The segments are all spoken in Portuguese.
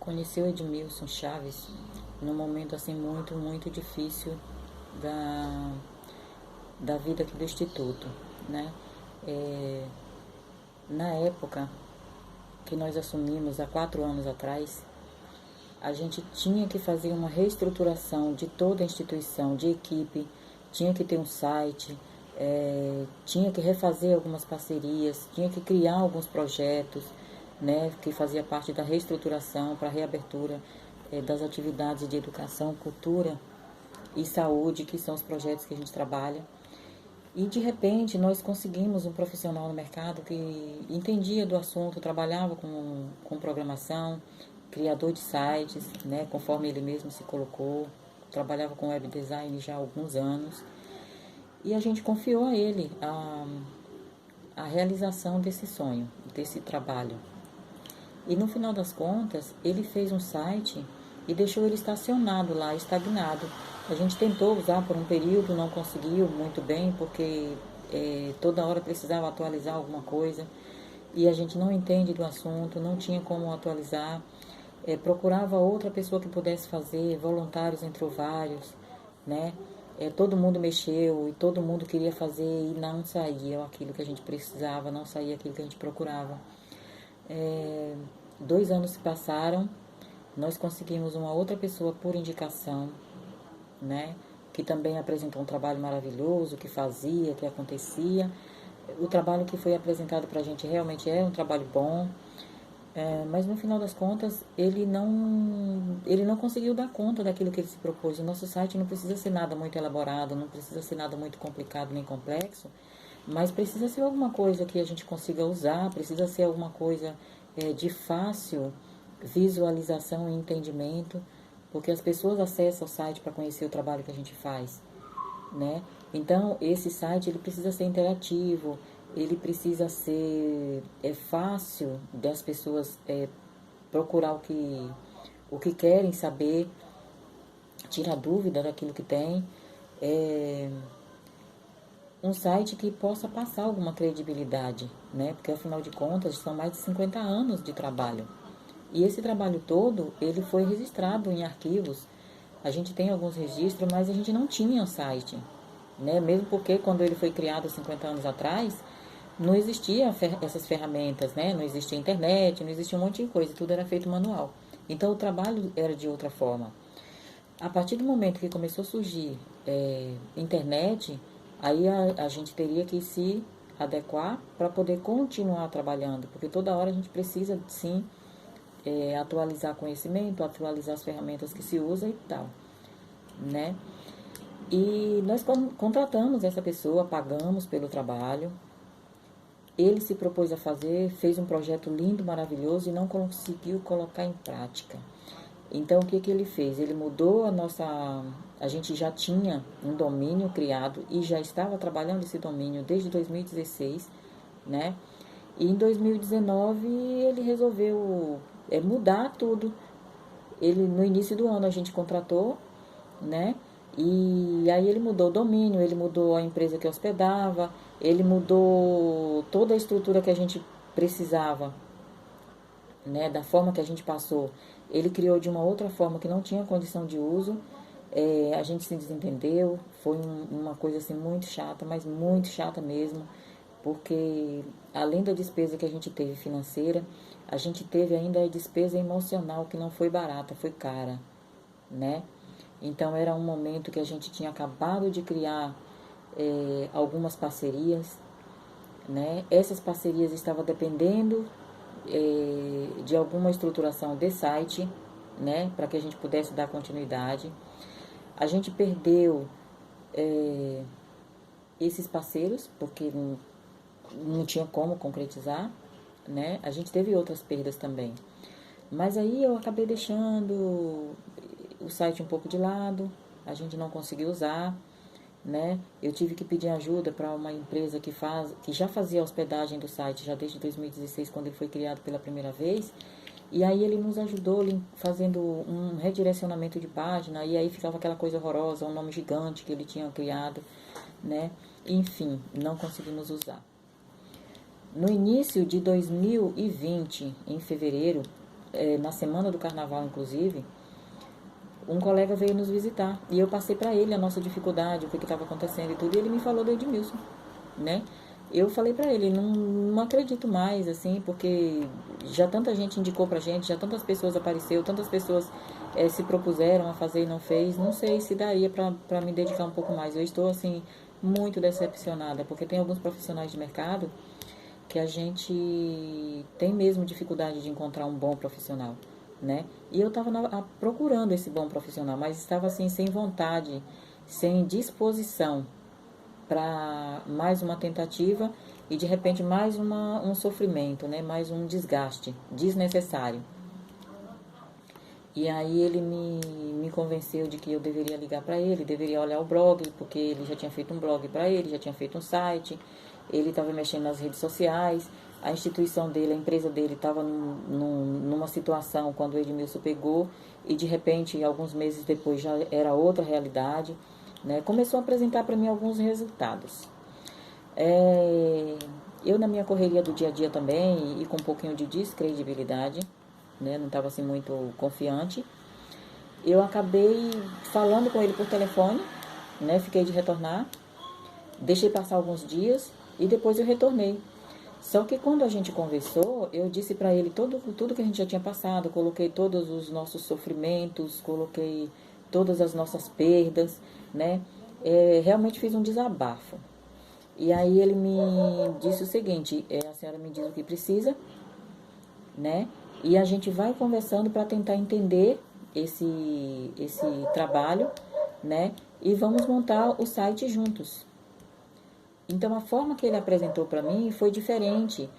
Conheci o Edmilson Chaves num momento assim muito difícil da, da vida aqui do Instituto, né? É, Na época que nós assumimos, há 4 anos atrás, a gente tinha que fazer uma reestruturação de toda a instituição, de equipe, tinha que ter um site, tinha que refazer algumas parcerias, tinha que criar alguns projetos, né, que fazia parte da reestruturação para a reabertura das atividades de educação, cultura e saúde, que são os projetos que a gente trabalha. E de repente nós conseguimos um profissional no mercado que entendia do assunto, trabalhava com programação, criador de sites, né, conforme ele mesmo se colocou, trabalhava com web design já há alguns anos. E a gente confiou a ele a realização desse sonho, desse trabalho. E no final das contas, ele fez um site e deixou ele estacionado lá, estagnado. A gente tentou usar por um período, não conseguiu muito bem, porque toda hora precisava atualizar alguma coisa. E a gente não entende do assunto, não tinha como atualizar. Procurava outra pessoa que pudesse fazer, voluntários entrou vários, né? Todo mundo mexeu e todo mundo queria fazer e não saía aquilo que a gente precisava, não saía aquilo que a gente procurava. 2 anos se passaram, nós conseguimos uma outra pessoa por indicação, né? Que também apresentou um trabalho maravilhoso, que fazia, que acontecia. O trabalho que foi apresentado para a gente realmente é um trabalho bom, mas no final das contas ele não conseguiu dar conta daquilo que ele se propôs. O nosso site não precisa ser nada muito elaborado, não precisa ser nada muito complicado nem complexo, mas precisa ser alguma coisa que a gente consiga usar, precisa ser alguma coisa de fácil visualização e entendimento, porque as pessoas acessam o site para conhecer o trabalho que a gente faz, né? Então, esse site ele precisa ser interativo, ele precisa ser fácil das pessoas procurar o que querem saber, tirar dúvida daquilo que tem. Um site que possa passar alguma credibilidade, né? Porque afinal de contas são mais de 50 anos de trabalho. E esse trabalho todo, ele foi registrado em arquivos. A gente tem alguns registros, mas a gente não tinha um site, né? Mesmo porque quando ele foi criado 50 anos atrás, não existia essas ferramentas, né? Não existia internet, não existia um monte de coisa, tudo era feito manual. Então o trabalho era de outra forma. A partir do momento que começou a surgir internet, aí a gente teria que se adequar para poder continuar trabalhando, porque toda hora a gente precisa sim atualizar conhecimento, atualizar as ferramentas que se usa e tal, né? E nós contratamos essa pessoa, pagamos pelo trabalho. Ele se propôs a fazer, fez um projeto lindo, maravilhoso e não conseguiu colocar em prática. Então, o que ele fez? Ele mudou a nossa... A gente já tinha um domínio criado e já estava trabalhando esse domínio desde 2016, né? E em 2019 ele resolveu mudar tudo. Ele, no início do ano a gente contratou, né? E aí ele mudou o domínio, ele mudou a empresa que hospedava, ele mudou toda a estrutura que a gente precisava, né? Da forma que a gente passou. Ele criou de uma outra forma que não tinha condição de uso. A gente se desentendeu, foi uma coisa assim muito chata, mas muito chata mesmo, porque além da despesa que a gente teve financeira, a gente teve ainda a despesa emocional que não foi barata, foi cara, né? Então era um momento que a gente tinha acabado de criar algumas parcerias, né? Essas parcerias estavam dependendo de alguma estruturação de site, né? Para que a gente pudesse dar continuidade. A gente perdeu esses parceiros, porque não tinha como concretizar, né? A gente teve outras perdas também. Mas aí eu acabei deixando o site um pouco de lado, a gente não conseguiu usar, né? Eu tive que pedir ajuda para uma empresa que já fazia a hospedagem do site já desde 2016, quando ele foi criado pela primeira vez. E aí ele nos ajudou fazendo um redirecionamento de página, e aí ficava aquela coisa horrorosa, um nome gigante que ele tinha criado, né? Enfim, não conseguimos usar. No início de 2020, em fevereiro, na semana do carnaval, inclusive, um colega veio nos visitar e eu passei para ele a nossa dificuldade, o que estava acontecendo e tudo, e ele me falou do Edmilson, né? Eu falei para ele, não acredito mais, assim, porque já tanta gente indicou pra gente, já tantas pessoas apareceu, tantas pessoas se propuseram a fazer e não fez, não sei se daria para me dedicar um pouco mais. Eu estou, assim, muito decepcionada, porque tem alguns profissionais de mercado que a gente tem mesmo dificuldade de encontrar um bom profissional, né? E eu estava procurando esse bom profissional, mas estava assim sem vontade, sem disposição para mais uma tentativa e de repente mais um sofrimento, né? Mais um desgaste desnecessário. E aí ele me convenceu de que eu deveria ligar para ele, deveria olhar o blog, porque ele já tinha feito um blog para ele, já tinha feito um site, ele estava mexendo nas redes sociais, a instituição dele, a empresa dele estava numa situação quando o Edmilson pegou e de repente, alguns meses depois, já era outra realidade, né? Começou a apresentar para mim alguns resultados. Eu na minha correria do dia a dia também e com um pouquinho de descredibilidade, né? Não estava assim muito confiante. Eu acabei falando com ele por telefone, né? Fiquei de retornar, deixei passar alguns dias e depois eu retornei. Só que quando a gente conversou, eu disse para ele tudo que a gente já tinha passado, coloquei todos os nossos sofrimentos, coloquei todas as nossas perdas, né? Realmente fiz um desabafo. E aí ele me disse o seguinte, a senhora me diz o que precisa, né? E a gente vai conversando para tentar entender esse trabalho, né? E vamos montar o site juntos. Então a forma que ele apresentou para mim foi diferente,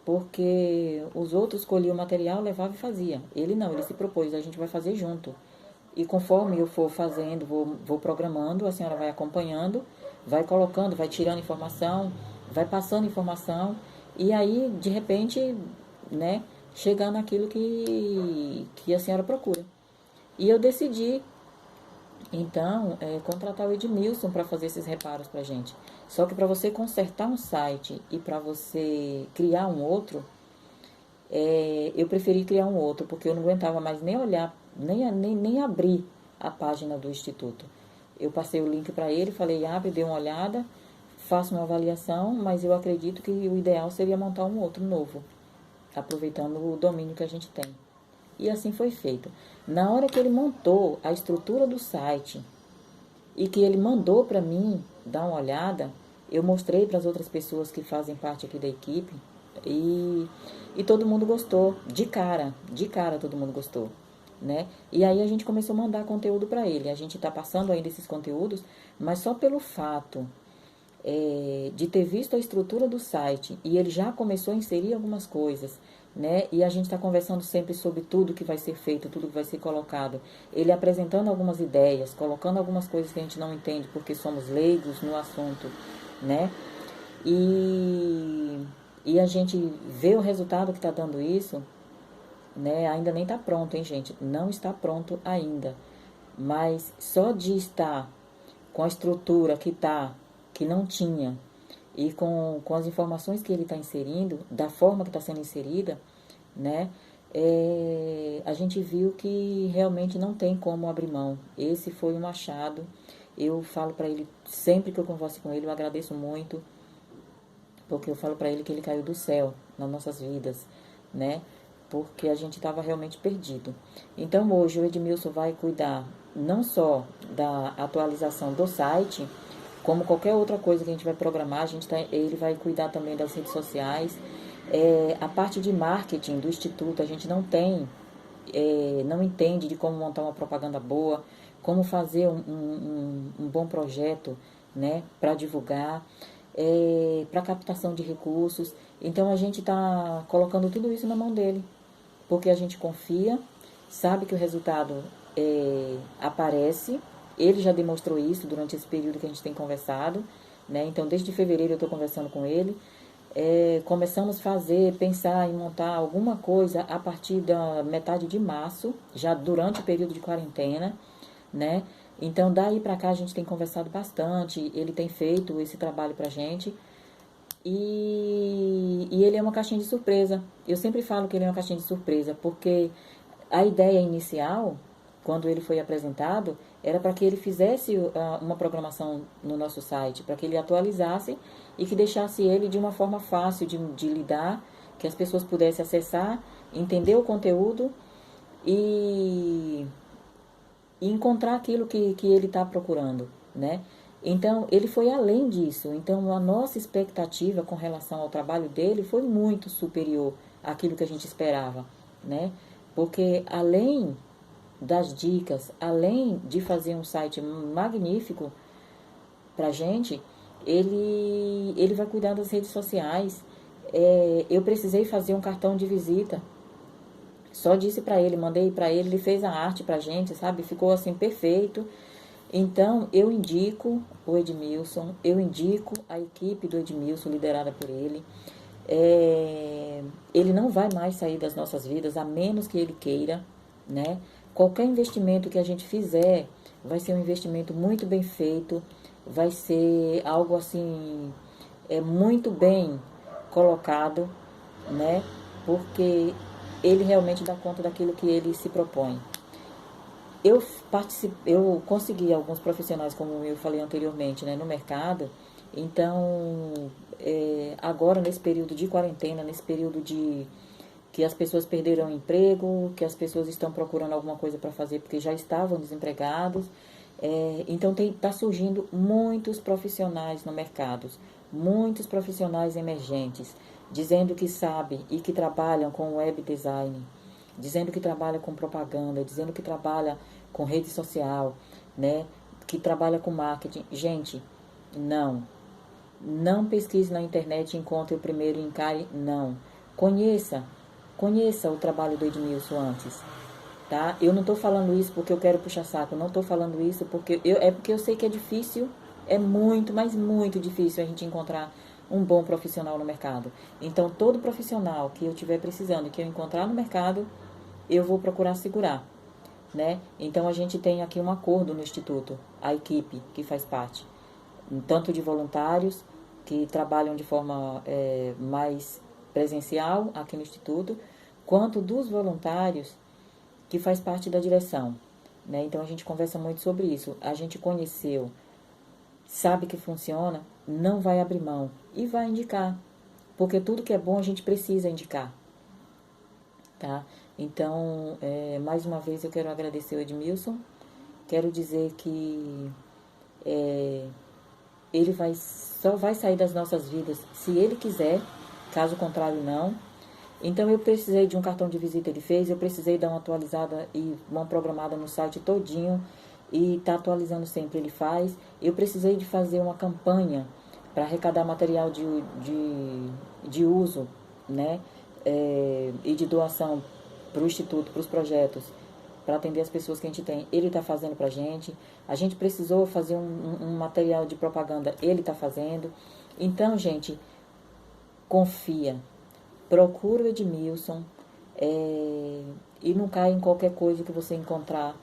porque os outros escolhiam o material, levava e fazia. Ele não, ele se propôs, a gente vai fazer junto. E conforme eu for fazendo, vou programando, a senhora vai acompanhando, vai colocando, vai tirando informação, vai passando informação, e aí, de repente, né, chegar naquilo que a senhora procura. E eu decidi, então, contratar o Edmilson para fazer esses reparos para a gente. Só que para você consertar um site e para você criar um outro, eu preferi criar um outro, porque eu não aguentava mais nem olhar, nem abrir a página do Instituto. Eu passei o link para ele, falei, abre, dê uma olhada, faça uma avaliação, mas eu acredito que o ideal seria montar um outro novo, aproveitando o domínio que a gente tem. E assim foi feito. Na hora que ele montou a estrutura do site e que ele mandou para mim dar uma olhada, eu mostrei para as outras pessoas que fazem parte aqui da equipe e todo mundo gostou, de cara todo mundo gostou, né? E aí a gente começou a mandar conteúdo para ele. A gente está passando ainda esses conteúdos, mas só pelo fato de ter visto a estrutura do site e ele já começou a inserir algumas coisas, né? E a gente está conversando sempre sobre tudo que vai ser feito, tudo que vai ser colocado. Ele apresentando algumas ideias, colocando algumas coisas que a gente não entende porque somos leigos no assunto, né? E a gente vê o resultado que está dando isso, né? Ainda nem está pronto, hein, gente? Não está pronto ainda. Mas só de estar com a estrutura que não tinha, e com as informações que ele está inserindo, da forma que está sendo inserida, né? A gente viu que realmente não tem como abrir mão. Esse foi um achado. Eu falo para ele, sempre que eu converso com ele, eu agradeço muito, porque eu falo para ele que ele caiu do céu nas nossas vidas, né? Porque a gente estava realmente perdido. Então hoje o Edmilson vai cuidar não só da atualização do site, como qualquer outra coisa que a gente vai programar, ele vai cuidar também das redes sociais. A parte de marketing do Instituto, a gente não entende de como montar uma propaganda boa, como fazer um bom projeto, né, para divulgar, para captação de recursos. Então a gente está colocando tudo isso na mão dele, porque a gente confia, sabe que o resultado aparece. Ele já demonstrou isso durante esse período que a gente tem conversado, né? Então, desde fevereiro eu estou conversando com ele. Começamos a pensar em montar alguma coisa a partir da metade de março, já durante o período de quarentena, né? Então, daí para cá a gente tem conversado bastante, ele tem feito esse trabalho pra gente. E ele é uma caixinha de surpresa. Eu sempre falo que ele é uma caixinha de surpresa, porque a ideia inicial, quando ele foi apresentado, era para que ele fizesse uma programação no nosso site, para que ele atualizasse e que deixasse ele de uma forma fácil de lidar, que as pessoas pudessem acessar, entender o conteúdo e, e encontrar aquilo que ele está procurando, né? Então, ele foi além disso. Então, a nossa expectativa com relação ao trabalho dele foi muito superior àquilo que a gente esperava, né? Porque além das dicas, além de fazer um site magnífico pra gente, ele vai cuidar das redes sociais. Eu precisei fazer um cartão de visita. Só disse pra ele, mandei pra ele, ele fez a arte pra gente, sabe? Ficou assim perfeito. Então, eu indico o Edmilson, eu indico a equipe do Edmilson, liderada por ele. Ele não vai mais sair das nossas vidas, a menos que ele queira, né? Qualquer investimento que a gente fizer vai ser um investimento muito bem feito, vai ser algo assim, muito bem colocado, né? Porque ele realmente dá conta daquilo que ele se propõe. Eu consegui alguns profissionais, como eu falei anteriormente, né, no mercado. Então, agora nesse período de quarentena, nesse período de que as pessoas perderam o emprego, que as pessoas estão procurando alguma coisa para fazer porque já estavam desempregados. Então está surgindo muitos profissionais no mercado, muitos profissionais emergentes, dizendo que sabem e que trabalham com web design, dizendo que trabalha com propaganda, dizendo que trabalha com rede social, né? Que trabalha com marketing. Gente, não pesquise na internet e encontre o primeiro e encare, não. Conheça o trabalho do Edmilson antes, tá? Eu não estou falando isso porque eu quero puxar saco, não estou falando isso porque porque eu sei que é difícil, é muito, mas muito difícil a gente encontrar um bom profissional no mercado. Então, todo profissional que eu estiver precisando, que eu encontrar no mercado, eu vou procurar segurar, né? Então, a gente tem aqui um acordo no Instituto, a equipe que faz parte, tanto de voluntários que trabalham de forma mais presencial aqui no Instituto, quanto dos voluntários que faz parte da direção, né? Então, a gente conversa muito sobre isso. A gente conheceu, sabe que funciona, não vai abrir mão e vai indicar, porque tudo que é bom a gente precisa indicar, tá? Então, mais uma vez eu quero agradecer o Edmilson, quero dizer que ele só vai sair das nossas vidas se ele quiser, caso contrário não. Então eu precisei de um cartão de visita, ele fez, eu precisei dar uma atualizada e uma programada no site todinho e tá atualizando sempre, ele faz. Eu precisei de fazer uma campanha para arrecadar material de uso, né? E de doação para o Instituto, para os projetos, para atender as pessoas que a gente tem. Ele está fazendo para a gente. A gente precisou fazer um material de propaganda, ele está fazendo. Então, gente, confia. Procura o Edmilson e não cai em qualquer coisa que você encontrar,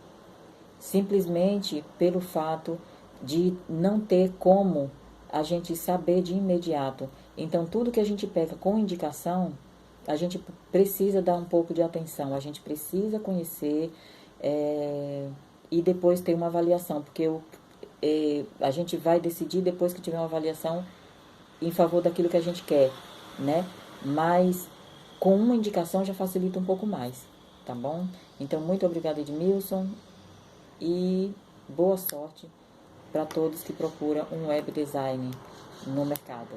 simplesmente pelo fato de não ter como a gente saber de imediato. Então, tudo que a gente pega com indicação, a gente precisa dar um pouco de atenção, a gente precisa conhecer e depois ter uma avaliação, porque a gente vai decidir depois que tiver uma avaliação em favor daquilo que a gente quer, né? Mas com uma indicação já facilita um pouco mais, tá bom? Então, muito obrigada, Edmilson, e boa sorte para todos que procuram um web design no mercado.